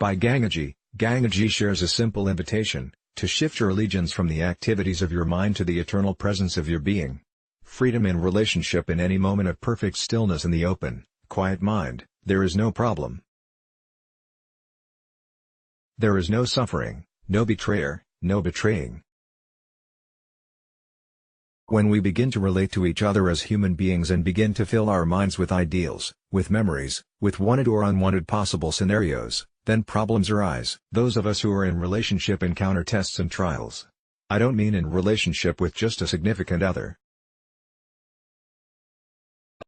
By Gangaji, Gangaji shares a simple invitation to shift your allegiance from the activities of your mind to the eternal presence of your being. Freedom in relationship. In any moment of perfect stillness in the open, quiet mind, there is no problem. There is no suffering, no betrayer, no betraying. When we begin to relate to each other as human beings and begin to fill our minds with ideals, with memories, with wanted or unwanted possible scenarios, then problems arise. Those of us who are in relationship encounter tests and trials. I don't mean in relationship with just a significant other.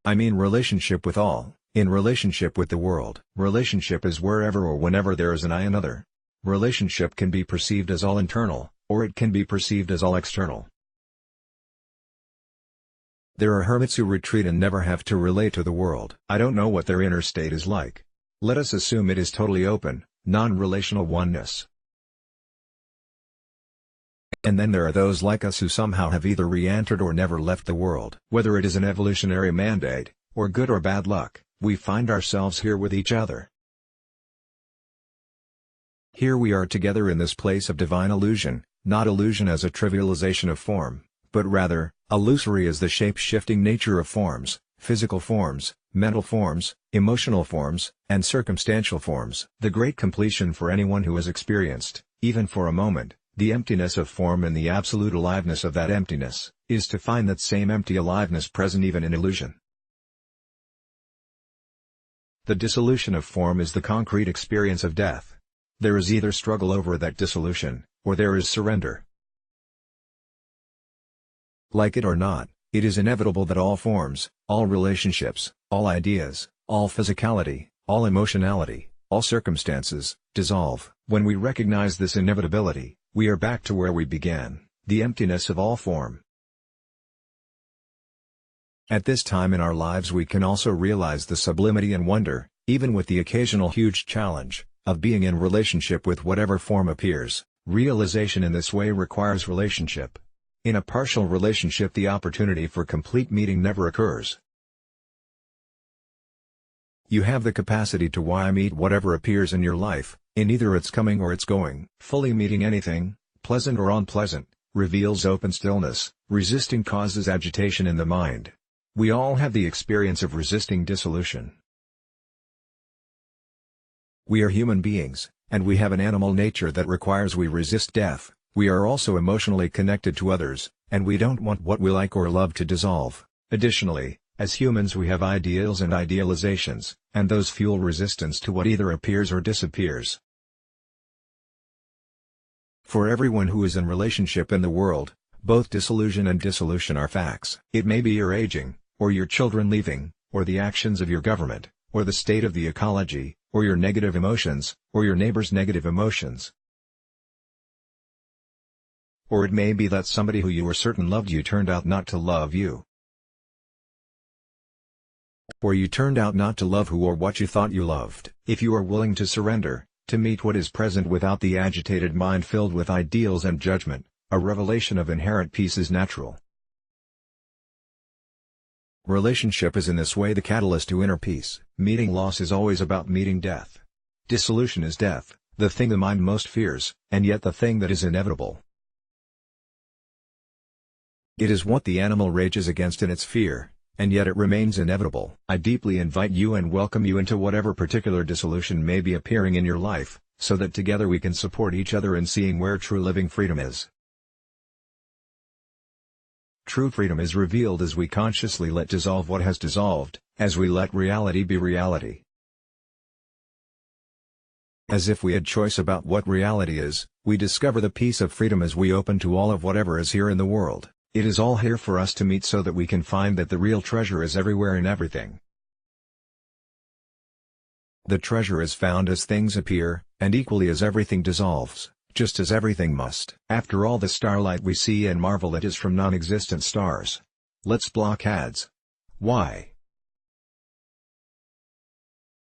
I mean relationship with all, in relationship with the world. Relationship is wherever or whenever there is an I another. Relationship can be perceived as all internal, or it can be perceived as all external. There are hermits who retreat and never have to relate to the world. I don't know what their inner state is like. Let us assume it is totally open, non-relational oneness. And then there are those like us who somehow have either re-entered or never left the world. Whether it is an evolutionary mandate, or good or bad luck, we find ourselves here with each other. Here we are together in this place of divine illusion, not illusion as a trivialization of form, but rather, illusory as the shape-shifting nature of forms, physical forms, mental forms, emotional forms, and circumstantial forms. The great completion for anyone who has experienced, even for a moment, the emptiness of form and the absolute aliveness of that emptiness, is to find that same empty aliveness present even in illusion. The dissolution of form is the concrete experience of death. There is either struggle over that dissolution, or there is surrender. Like it or not, it is inevitable that all forms, all relationships, all ideas, all physicality, all emotionality, all circumstances, dissolve. When we recognize this inevitability, we are back to where we began, the emptiness of all form. At this time in our lives we can also realize the sublimity and wonder, even with the occasional huge challenge, of being in relationship with whatever form appears. Realization in this way requires relationship. In a partial relationship the opportunity for complete meeting never occurs. You have the capacity to meet whatever appears in your life, in either its coming or its going. Fully meeting anything, pleasant or unpleasant, reveals open stillness. Resisting causes agitation in the mind. We all have the experience of resisting dissolution. We are human beings, and we have an animal nature that requires we resist death. We are also emotionally connected to others, and we don't want what we like or love to dissolve. Additionally, as humans we have ideals and idealizations, and those fuel resistance to what either appears or disappears. For everyone who is in relationship in the world, both disillusion and dissolution are facts. It may be your aging, or your children leaving, or the actions of your government, or the state of the ecology, or your negative emotions, or your neighbor's negative emotions. Or it may be that somebody who you were certain loved you turned out not to love you. Or you turned out not to love who or what you thought you loved. If you are willing to surrender, to meet what is present without the agitated mind filled with ideals and judgment, a revelation of inherent peace is natural. Relationship is in this way the catalyst to inner peace. Meeting loss is always about meeting death. Dissolution is death, the thing the mind most fears, and yet the thing that is inevitable. It is what the animal rages against in its fear, and yet it remains inevitable. I deeply invite you and welcome you into whatever particular dissolution may be appearing in your life, so that together we can support each other in seeing where true living freedom is. True freedom is revealed as we consciously let dissolve what has dissolved, as we let reality be reality. As if we had choice about what reality is, we discover the peace of freedom as we open to all of whatever is here in the world. It is all here for us to meet so that we can find that the real treasure is everywhere in everything. The treasure is found as things appear, and equally as everything dissolves, just as everything must. After all the starlight we see and marvel at is from non-existent stars. Let's block ads. Why?